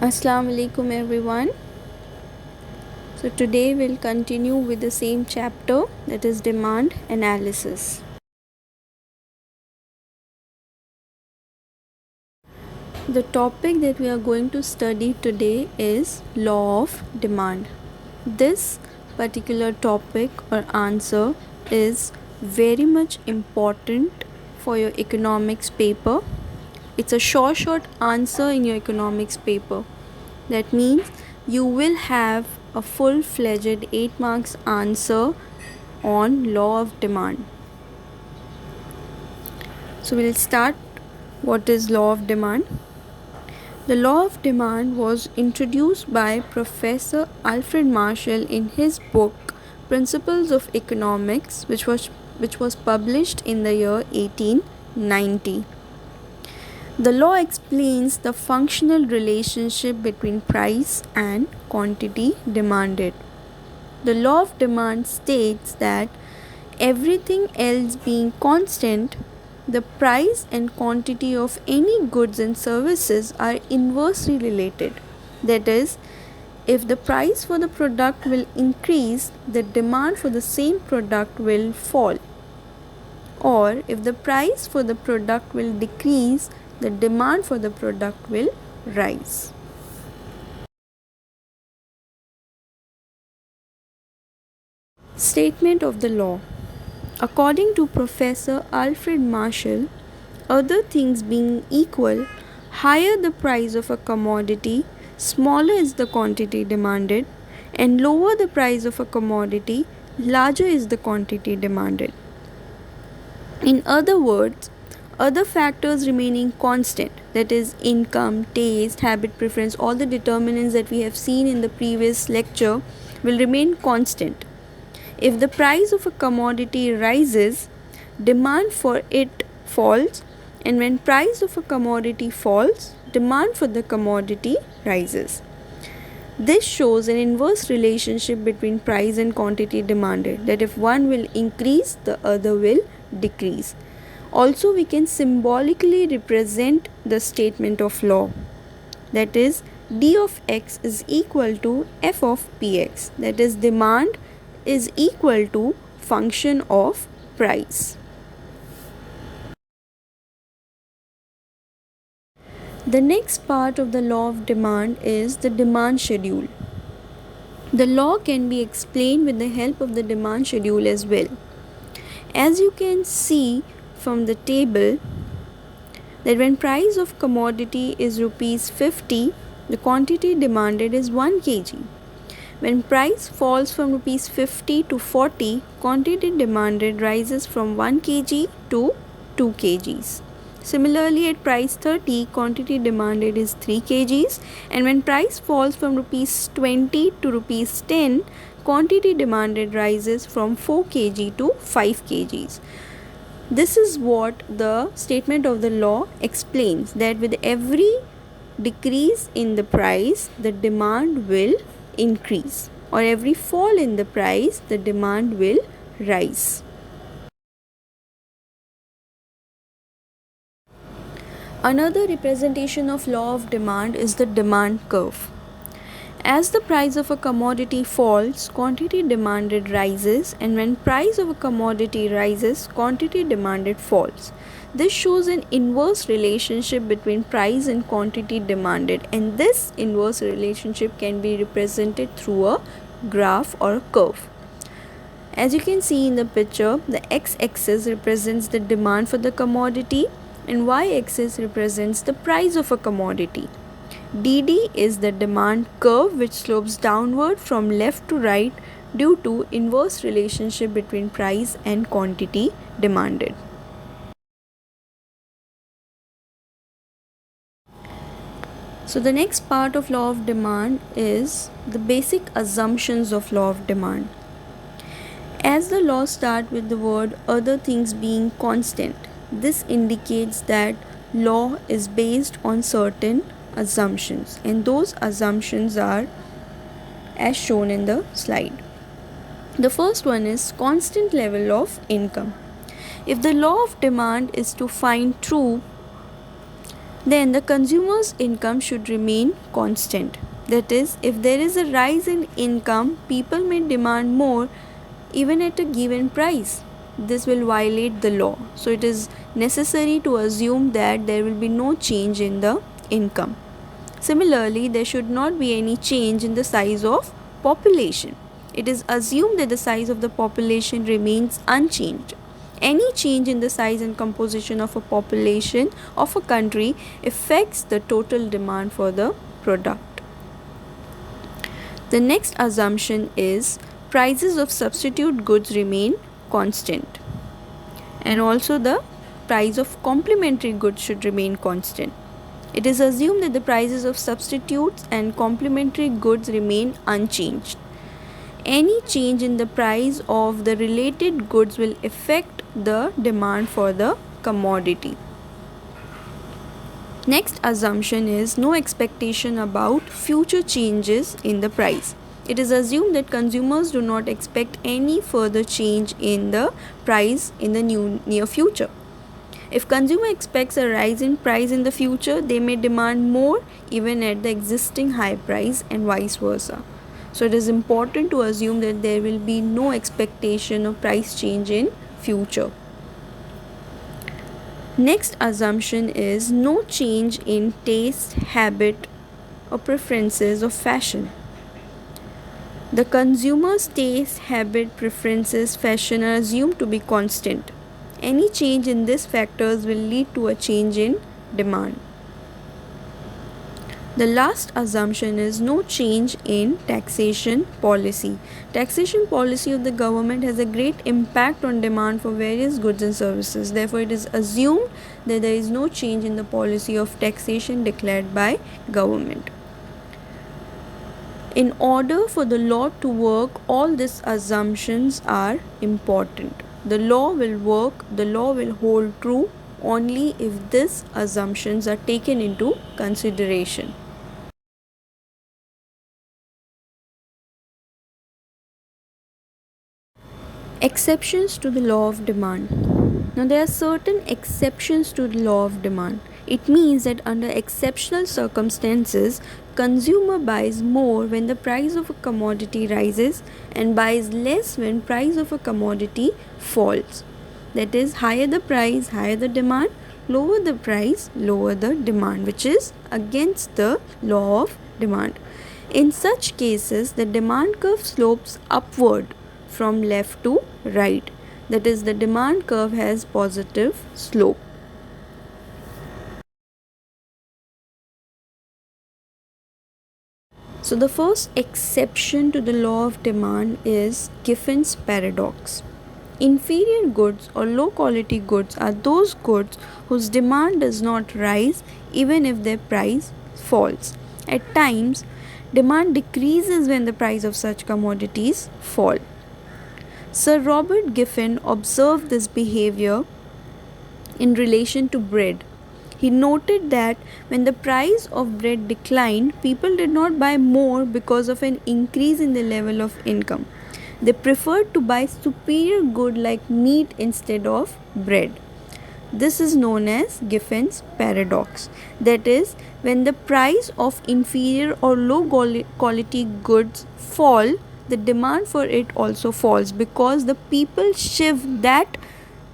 Assalamu alaikum everyone. So today we'll continue with the same chapter, that is demand analysis. The topic that we are going to study today is law of demand. This particular topic or answer is very much important for your economics paper. It's a short answer in your economics paper. That means you will have a full-fledged 8 marks answer on law of demand. So we'll start. What is law of demand? The law of demand was introduced by Professor Alfred Marshall in his book Principles of Economics, which was published in the year 1890. The law explains the functional relationship between price and quantity demanded. The law of demand states that everything else being constant, the price and quantity of any goods and services are inversely related. That is, if the price for the product will increase, the demand for the same product will fall. Or if the price for the product will decrease, the demand for the product will rise. Statement of the law. According to Professor Alfred Marshall, other things being equal, higher the price of a commodity, smaller is the quantity demanded, and lower the price of a commodity, larger is the quantity demanded. In other words, other factors remaining constant, that is income, taste, habit, preference, all the determinants that we have seen in the previous lecture will remain constant. If the price of a commodity rises, demand for it falls, and when price of a commodity falls, demand for the commodity rises. This shows an inverse relationship between price and quantity demanded, that if one will increase, the other will decrease. Also, we can symbolically represent the statement of law, that is d of x is equal to f of px, that is demand is equal to function of price. The next part of the law of demand is the demand schedule. The law can be explained with the help of the demand schedule as well. As you can see from the table, that when price of commodity is rupees 50, the quantity demanded is 1 kg. When price falls from rupees 50 to 40, quantity demanded rises from 1 kg to 2 kgs. Similarly, at price 30, quantity demanded is 3 kgs, and when price falls from rupees 20 to rupees 10, quantity demanded rises from 4 kg to 5 kgs. This is what the statement of the law explains, that with every decrease in the price, the demand will increase, or every fall in the price, the demand will rise. Another representation of law of demand is the demand curve. As the price of a commodity falls, quantity demanded rises, and when price of a commodity rises, quantity demanded falls. This shows an inverse relationship between price and quantity demanded, and this inverse relationship can be represented through a graph or a curve. As you can see in the picture, the x-axis represents the demand for the commodity and y-axis represents the price of a commodity. DD is the demand curve which slopes downward from left to right due to inverse relationship between price and quantity demanded. So the next part of law of demand is the basic assumptions of law of demand. As the law starts with the word other things being constant, this indicates that law is based on certain assumptions, and those assumptions are as shown in the slide. The first one is constant level of income. If the law of demand is to find true, Then the consumer's income should remain constant. That is, if there is a rise in income, people may demand more even at a given price. This will violate the law. So it is necessary to assume that there will be no change in the income. Similarly, there should not be any change in the size of population. It is assumed that the size of the population remains unchanged. Any change in the size and composition of a population of a country affects the total demand for the product. The next assumption is prices of substitute goods remain constant, and also the price of complementary goods should remain constant. It is assumed that the prices of substitutes and complementary goods remain unchanged. Any change in the price of the related goods will affect the demand for the commodity. Next assumption is no expectation about future changes in the price. It is assumed that consumers do not expect any further change in the price in the near future. If consumer expects a rise in price in the future, they may demand more even at the existing high price and vice versa. So it is important to assume that there will be no expectation of price change in future. Next assumption is no change in taste, habit or preferences of fashion. The consumer's taste, habit, preferences, fashion are assumed to be constant. Any change in these factors will lead to a change in demand. The last assumption is no change in taxation policy. Taxation policy of the government has a great impact on demand for various goods and services. Therefore, it is assumed that there is no change in the policy of taxation declared by government. In order for the law to work, all these assumptions are important. The law will work, the law will hold true only if these assumptions are taken into consideration. Exceptions to the law of demand. Now, there are certain exceptions to the law of demand. It means that under exceptional circumstances, consumer buys more when the price of a commodity rises and buys less when price of a commodity falls. That is, higher the price, higher the demand, lower the price, lower the demand, which is against the law of demand. In such cases, the demand curve slopes upward from left to right. That is, the demand curve has positive slope. So the first exception to the law of demand is Giffin's paradox. Inferior goods or low quality goods are those goods whose demand does not rise even if their price falls. At times, demand decreases when the price of such commodities fall. Sir Robert Giffin observed this behavior in relation to bread. He noted that when the price of bread declined, people did not buy more because of an increase in the level of income. They preferred to buy superior good like meat instead of bread. This is known as Giffin's paradox. That is, when the price of inferior or low quality goods fall, the demand for it also falls because the people shift that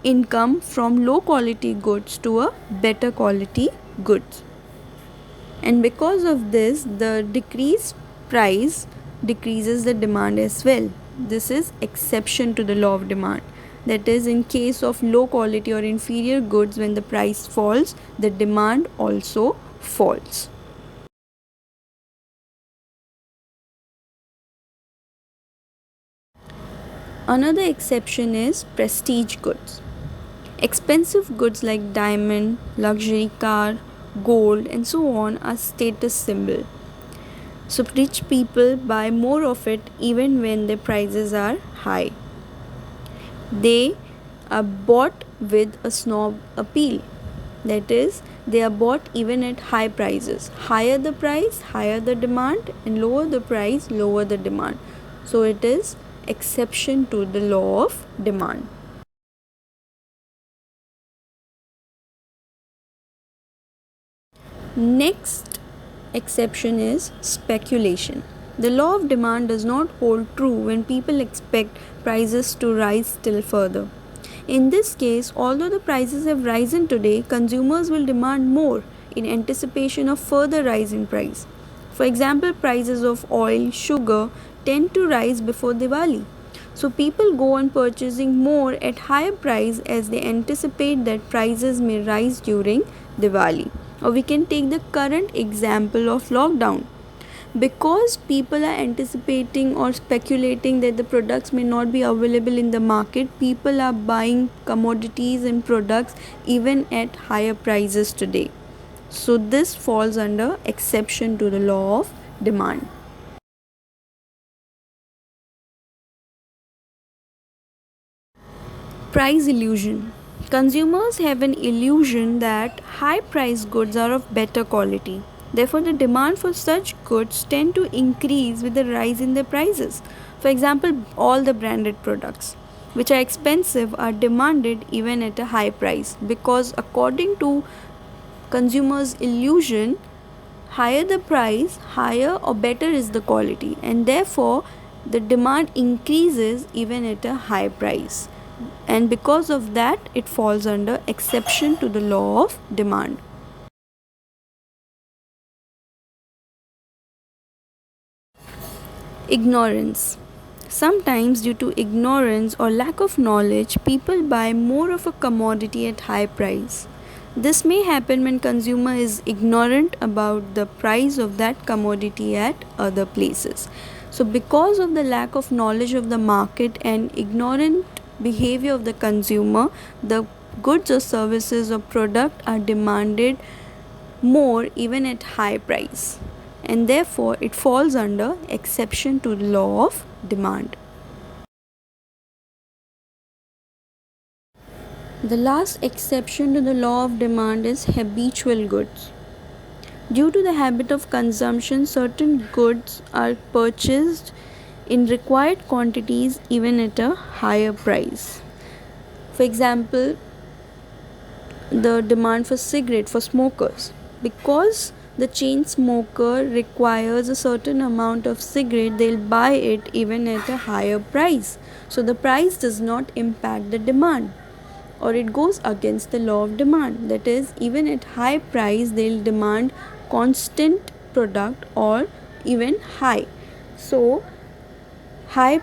income from low quality goods to a better quality goods. And because of this, the decreased price decreases the demand as well. This is exception to the law of demand. That is, in case of low quality or inferior goods, when the price falls, the demand also falls. Another exception is prestige goods. Expensive goods like diamond, luxury car, gold, and so on are status symbol. So rich people buy more of it even when their prices are high. They are bought with a snob appeal. That is, they are bought even at high prices. Higher the price, higher the demand, and lower the price, lower the demand. So it is exception to the law of demand. Next exception is speculation. The law of demand does not hold true when people expect prices to rise still further. In this case, although the prices have risen today, consumers will demand more in anticipation of further rise in price. For example, prices of oil, sugar tend to rise before Diwali. So people go on purchasing more at higher price as they anticipate that prices may rise during Diwali. Or we can take the current example of lockdown. Because people are anticipating or speculating that the products may not be available in the market, people are buying commodities and products even at higher prices today. So this falls under exception to the law of demand. Price illusion. Consumers have an illusion that high priced goods are of better quality. Therefore, the demand for such goods tend to increase with the rise in their prices. For example, all the branded products which are expensive are demanded even at a high price, because according to consumers' illusion, higher the price, higher or better is the quality, and therefore the demand increases even at a high price. And because of that, it falls under exception to the law of demand. Ignorance. Sometimes, due to ignorance or lack of knowledge, people buy more of a commodity at high price. This may happen when consumer is ignorant about the price of that commodity at other places. So because of the lack of knowledge of the market and ignorant behavior of the consumer, the goods or services or product are demanded more even at high price, and therefore it falls under exception to the law of demand. The last exception to the law of demand is habitual goods. Due to the habit of consumption, certain goods are purchased in required quantities even at a higher price. For example, the demand for cigarette for smokers, because the chain smoker requires a certain amount of cigarette, they'll buy it even at a higher price. So the price does not impact the demand, or it goes against the law of demand. That is, even at high price they'll demand constant product or even high. So higher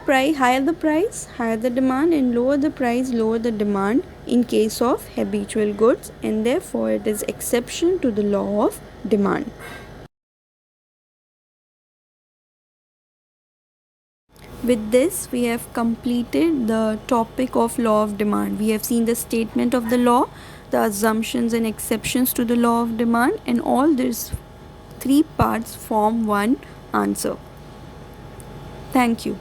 the price, higher the demand, and lower the price, lower the demand in case of habitual goods, and therefore it is exception to the law of demand. With this, we have completed the topic of law of demand. We have seen the statement of the law, the assumptions and exceptions to the law of demand, and all these three parts form one answer. Thank you.